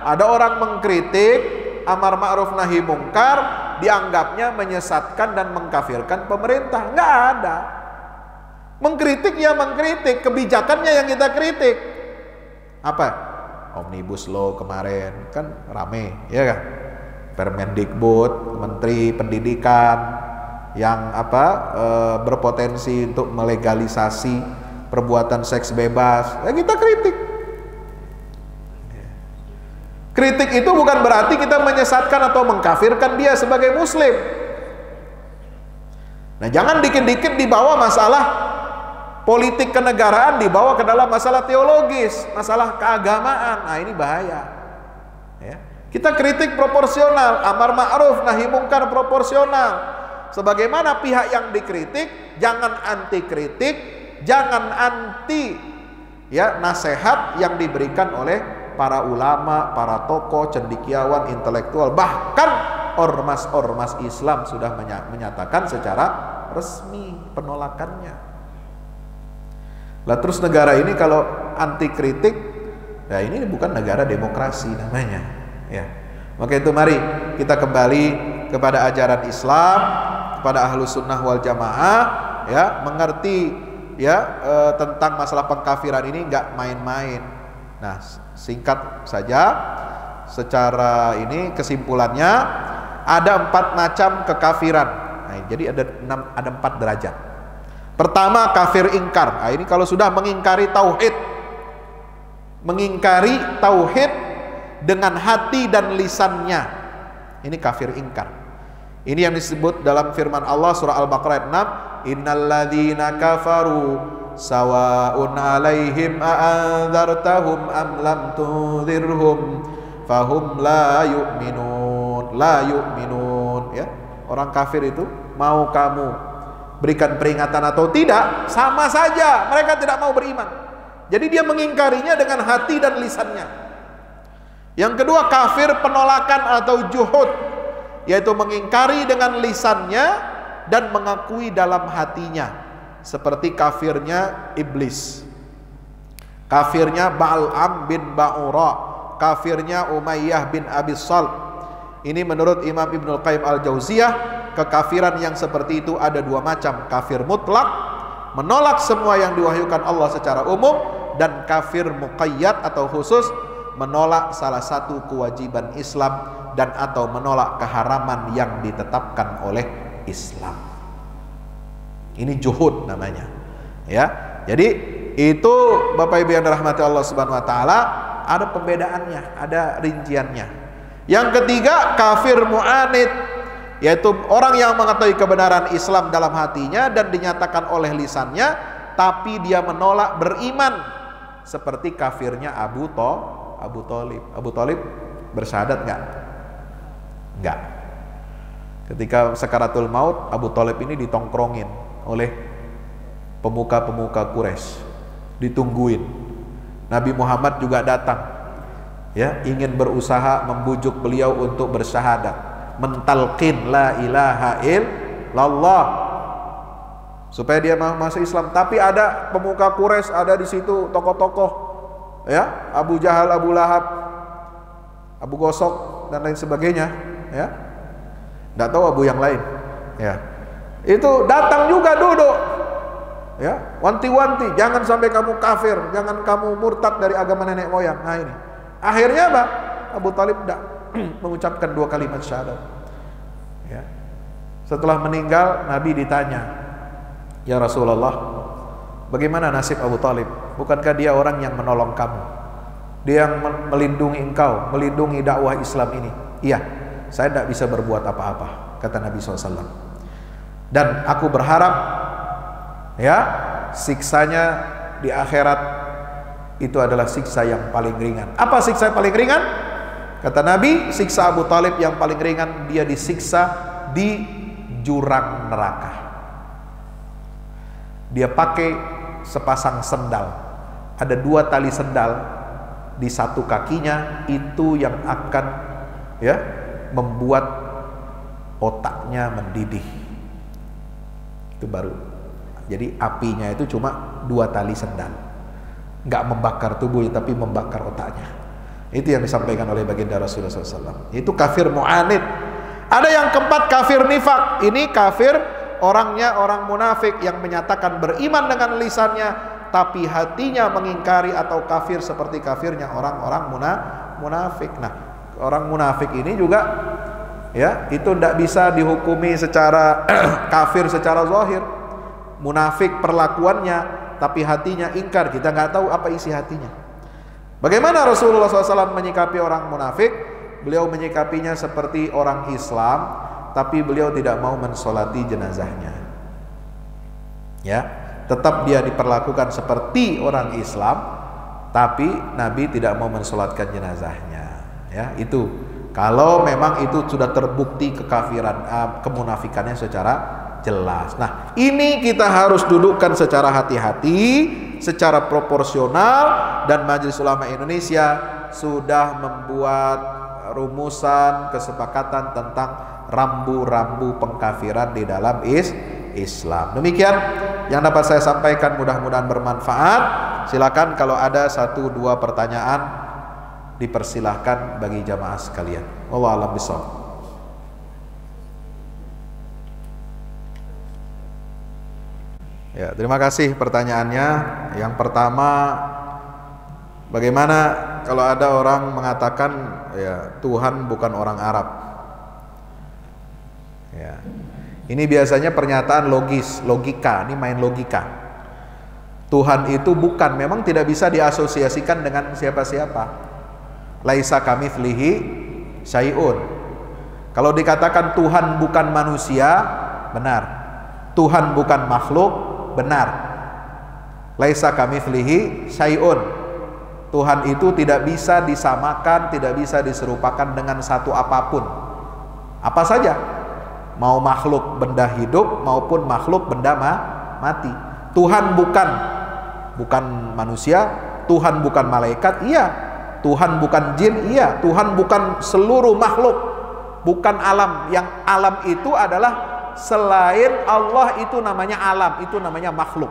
[SPEAKER 1] ada orang mengkritik amar ma'ruf nahi munkar dianggapnya menyesatkan dan mengkafirkan pemerintah. Nggak ada. Mengkritik ya mengkritik, kebijakannya yang kita kritik. Apa? Omnibus Law kemarin kan rame, ya kan? Permendikbud, Menteri Pendidikan yang berpotensi untuk melegalisasi perbuatan seks bebas. Ya kita kritik. Kritik itu bukan berarti kita menyesatkan atau mengkafirkan dia sebagai muslim. Nah, jangan dikit-dikit dibawa masalah politik kenegaraan, dibawa ke dalam masalah teologis, masalah keagamaan. Nah, ini bahaya. Ya. Kita kritik proporsional, amar ma'ruf nahi munkar proporsional. Sebagaimana pihak yang dikritik, jangan anti kritik, jangan anti ya nasihat yang diberikan oleh para ulama, para tokoh, cendekiawan, intelektual, bahkan ormas-ormas Islam sudah menyatakan secara resmi penolakannya. Lah terus negara ini kalau anti kritik, ya ini bukan negara demokrasi namanya. Ya, maka itu mari kita kembali kepada ajaran Islam, kepada Ahlus Sunnah wal Jamaah, ya mengerti ya tentang masalah pengkafiran ini nggak main-main. Nah, singkat saja secara ini kesimpulannya ada 4 macam kekafiran. Nah, jadi ada 4 derajat. Pertama, kafir ingkar. Nah, ini kalau sudah mengingkari tauhid dengan hati dan lisannya, ini kafir ingkar. Ini yang disebut dalam firman Allah surah Al-Baqarah ayat 6, innalladzina kafaru sawa'un 'alaihim a'andzartahum am lam tunzirhum fahum la yu'minun. Ya, orang kafir itu mau kamu berikan peringatan atau tidak sama saja, mereka tidak mau beriman. Jadi dia mengingkarinya dengan hati dan lisannya. Yang kedua, kafir penolakan atau juhud, yaitu mengingkari dengan lisannya dan mengakui dalam hatinya. Seperti kafirnya iblis, kafirnya Ba'al'am bin Ba'ura, kafirnya Umayyah bin Abi Salt. Ini menurut Imam Ibnul Qayyim Al-Jauziyah, kekafiran yang seperti itu ada 2 macam. Kafir mutlak, menolak semua yang diwahyukan Allah secara umum, dan kafir muqayyad atau khusus, menolak salah satu kewajiban Islam dan atau menolak keharaman yang ditetapkan oleh Islam. Ini juhud namanya. Ya. Jadi itu Bapak Ibu yang dirahmati Allah Subhanahu wa taala, ada pembedaannya, ada rinciannya. Yang ketiga, kafir mu'anid, yaitu orang yang mengetahui kebenaran Islam dalam hatinya dan dinyatakan oleh lisannya, tapi dia menolak beriman, seperti kafirnya Abu Thalib. Abu Thalib bersyahadat enggak? Enggak. Ketika sakaratul maut, Abu Thalib ini ditongkrongin oleh pemuka-pemuka Quraisy, ditungguin. Nabi Muhammad juga datang, ya, ingin berusaha membujuk beliau untuk bersyahadat, mentalqin la ilaha illallah, supaya dia masuk Islam. Tapi ada pemuka Quraisy, ada di situ tokoh-tokoh, ya, Abu Jahal, Abu Lahab, Abu Gosok dan lain sebagainya, ya. Nggak tahu Abu yang lain, ya. Itu datang juga duduk, ya, wanti-wanti, jangan sampai kamu kafir, jangan kamu murtad dari agama nenek moyang. Nah ini, akhirnya apa? Abu Thalib tidak mengucapkan 2 kalimat syahadat. Ya. Setelah meninggal, Nabi ditanya, ya Rasulullah, bagaimana nasib Abu Thalib? Bukankah dia orang yang menolong kamu? Dia yang melindungi engkau, melindungi dakwah Islam ini. Iya, saya tidak bisa berbuat apa-apa, kata Nabi SAW. Dan aku berharap, ya, siksanya di akhirat itu adalah siksa yang paling ringan. Apa siksa yang paling ringan? Kata Nabi, siksa Abu Thalib yang paling ringan, dia disiksa di jurang neraka. Dia pakai sepasang sendal, ada 2 tali sendal di satu kakinya, itu yang akan, ya, membuat otaknya mendidih. Itu baru. Jadi apinya itu cuma 2 tali sendal, nggak membakar tubuhnya tapi membakar otaknya. Itu yang disampaikan oleh baginda Rasulullah SAW. Itu kafir mu'anid. Ada yang keempat, kafir nifak. Ini kafir orangnya orang munafik yang menyatakan beriman dengan lisannya tapi hatinya mengingkari, atau kafir seperti kafirnya orang-orang munafik. Nah, orang munafik ini juga, ya, itu tidak bisa dihukumi secara kafir secara zahir. Munafik perlakuannya, tapi hatinya ingkar, kita nggak tahu apa isi hatinya. Bagaimana Rasulullah SAW menyikapi orang munafik? Beliau menyikapinya seperti orang Islam, tapi beliau tidak mau mensolati jenazahnya. Ya, tetap dia diperlakukan seperti orang Islam, tapi Nabi tidak mau mensolatkan jenazahnya. Ya, itu kalau memang itu sudah terbukti kekafiran, kemunafikannya secara jelas. Nah, ini kita harus dudukkan secara hati-hati, secara proporsional, dan Majelis Ulama Indonesia sudah membuat rumusan kesepakatan tentang rambu-rambu pengkafiran di dalam Islam. Demikian yang dapat saya sampaikan, mudah-mudahan bermanfaat. Silakan kalau ada 1-2 pertanyaan, dipersilahkan bagi jamaah sekalian. Wallahu a'lam bishawab. Ya, terima kasih pertanyaannya. Yang pertama, bagaimana kalau ada orang mengatakan, ya, Tuhan bukan orang Arab? Ya, ini biasanya pernyataan logika. Ini main logika. Tuhan itu bukan, memang tidak bisa diasosiasikan dengan siapa-siapa. Laisa kamitslihi syai'un. Kalau dikatakan Tuhan bukan manusia, benar. Tuhan bukan makhluk, benar. Laisa kamitslihi syai'un. Tuhan itu tidak bisa disamakan, tidak bisa diserupakan dengan satu apapun. Apa saja, mau makhluk benda hidup maupun makhluk benda mati. Tuhan bukan manusia, Tuhan bukan malaikat, iya. Tuhan bukan jin, iya. Tuhan bukan seluruh makhluk, bukan alam. Yang alam itu adalah selain Allah, itu namanya alam, itu namanya makhluk.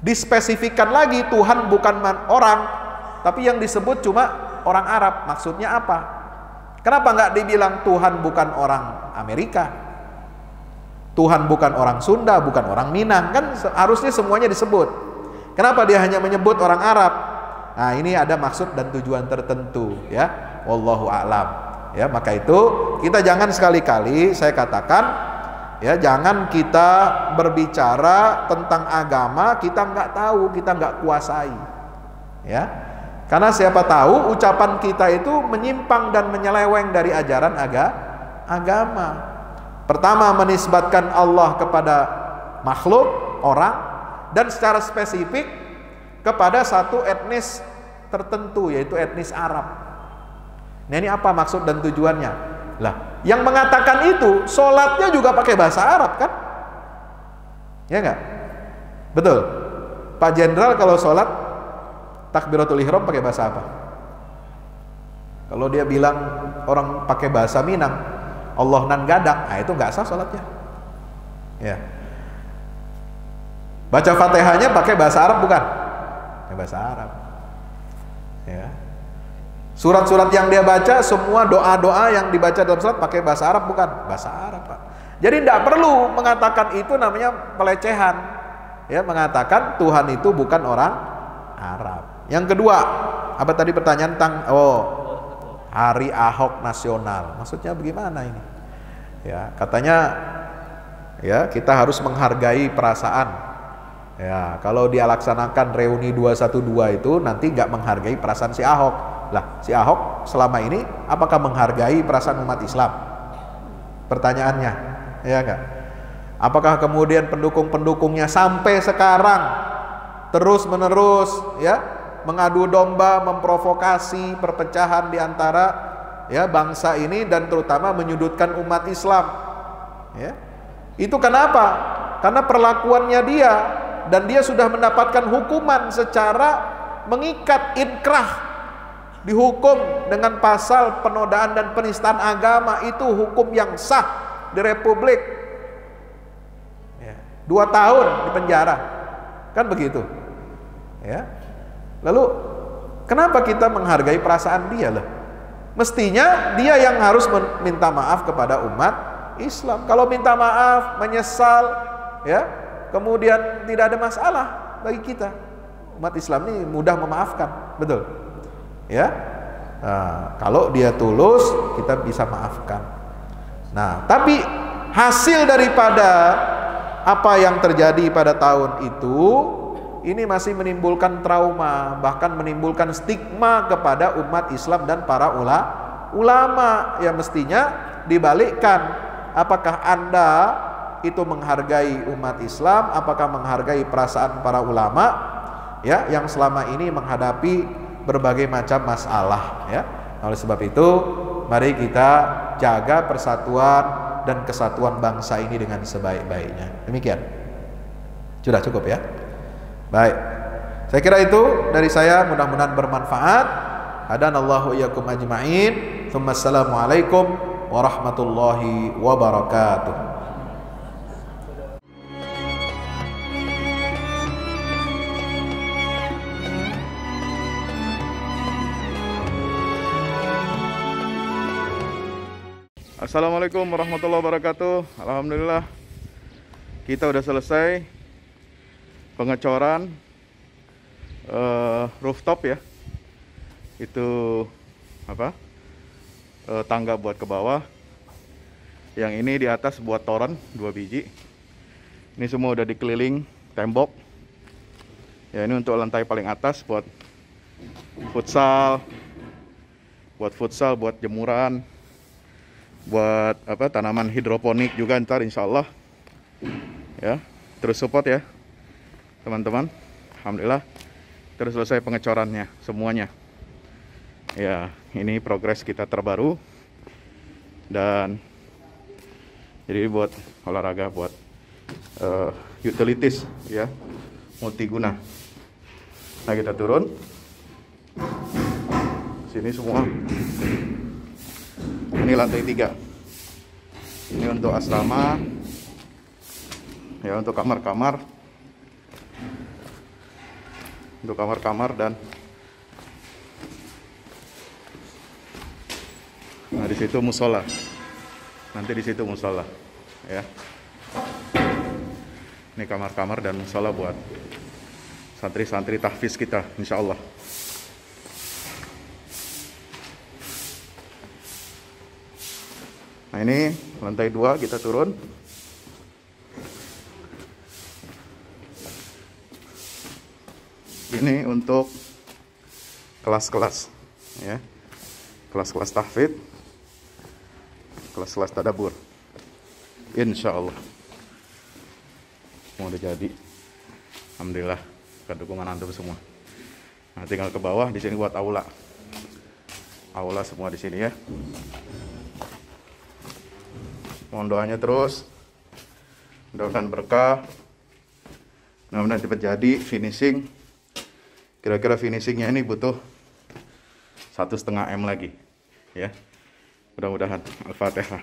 [SPEAKER 1] Dispesifikkan lagi, Tuhan bukan orang, tapi yang disebut cuma orang Arab. Maksudnya apa? Kenapa nggak dibilang Tuhan bukan orang Amerika, Tuhan bukan orang Sunda, bukan orang Minang? Kan harusnya semuanya disebut. Kenapa dia hanya menyebut orang Arab? Nah, ini ada maksud dan tujuan tertentu, ya. Wallahu a'lam. Ya, maka itu kita jangan sekali-kali, saya katakan, ya, jangan kita berbicara tentang agama kita nggak tahu, kita nggak kuasai, ya. Karena siapa tahu ucapan kita itu menyimpang dan menyeleweng dari ajaran agama. Pertama, menisbatkan Allah kepada makhluk, orang, dan secara spesifik kepada satu etnis tertentu, yaitu etnis Arab. Nah, ini apa maksud dan tujuannya? Lah, yang mengatakan itu sholatnya juga pakai bahasa Arab kan? Ya enggak? Betul. Pak Jenderal kalau sholat takbiratul ihram pakai bahasa apa? Kalau dia bilang orang pakai bahasa Minang, Allah nan gadang, nah itu nggak sah sholatnya. Ya. Baca Fatihahnya pakai bahasa Arab bukan? Pakai bahasa Arab. Ya. Surat-surat yang dia baca, semua doa-doa yang dibaca dalam surat pakai bahasa Arab bukan? Bahasa Arab, Pak. Jadi tidak perlu mengatakan itu namanya pelecehan. Ya, mengatakan Tuhan itu bukan orang Arab. Yang kedua, apa tadi pertanyaan tentang Hari Ahok Nasional. Maksudnya bagaimana ini? Ya, katanya ya kita harus menghargai perasaan. Ya, kalau dia laksanakan reuni 212 itu nanti nggak menghargai perasaan si Ahok. Lah, si Ahok selama ini apakah menghargai perasaan umat Islam? Pertanyaannya, ya enggak? Apakah kemudian pendukung-pendukungnya sampai sekarang terus-menerus ya mengadu domba, memprovokasi perpecahan di antara ya bangsa ini dan terutama menyudutkan umat Islam? Ya. Itu kenapa? Karena perlakuannya dia, dan dia sudah mendapatkan hukuman secara mengikat, inkrah, dihukum dengan pasal penodaan dan penistaan agama. Itu hukum yang sah di Republik. Ya. 2 tahun di penjara, kan begitu. Ya. Lalu kenapa kita menghargai perasaan dia lah? Mestinya dia yang harus minta maaf kepada umat Islam. Kalau minta maaf, menyesal, ya, kemudian tidak ada masalah bagi kita. Umat Islam ini mudah memaafkan, betul? Ya, nah, kalau dia tulus kita bisa maafkan. Nah, tapi hasil daripada apa yang terjadi pada tahun itu, ini masih menimbulkan trauma, bahkan menimbulkan stigma kepada umat Islam dan para ulama. Ya, mestinya dibalikkan. Apakah Anda itu menghargai umat Islam? Apakah menghargai perasaan para ulama ya yang selama ini menghadapi berbagai macam masalah ya? Oleh sebab itu, mari kita jaga persatuan dan kesatuan bangsa ini dengan sebaik-baiknya. Demikian. Sudah cukup ya? Baik. Saya kira itu dari saya, mudah-mudahan bermanfaat. Hadanallahu iyyakum ajma'in. Assalamualaikum warahmatullahi wabarakatuh.
[SPEAKER 2] Assalamualaikum warahmatullahi wabarakatuh. Alhamdulillah kita udah selesai pengecoran rooftop ya. Itu apa? Tangga buat ke bawah. Yang ini di atas buat toren 2 biji. Ini semua udah dikeliling tembok. Ya, ini untuk lantai paling atas buat futsal, buat jemuran, buat apa, tanaman hidroponik juga ntar insya Allah ya. Terus support ya teman-teman. Alhamdulillah terus selesai pengecorannya semuanya ya. Ini progres kita terbaru, dan jadi buat olahraga, buat utilities ya, multiguna. Nah, kita turun sini semua. Ini lantai 3. Ini untuk asrama. Ya, untuk kamar-kamar. Untuk kamar-kamar dan nah, di situ musola. Nanti di situ musola, ya. Ini kamar-kamar dan musola buat santri-santri tahfiz kita, insya Allah. Nah ini lantai 2 kita turun. Ini untuk kelas-kelas, ya, kelas-kelas tahfidz, kelas-kelas tadabbur. Insya Allah mau udah jadi. Alhamdulillah ke dukungan antum semua. Nah tinggal ke bawah, di sini buat aula. Aula semua di sini ya. Mohon doanya terus, mudah-mudahan berkah, mudah-mudahan cepat jadi finishing. Kira-kira finishingnya ini butuh 1,5 M lagi, ya. Mudah-mudahan. Al-Fatihah.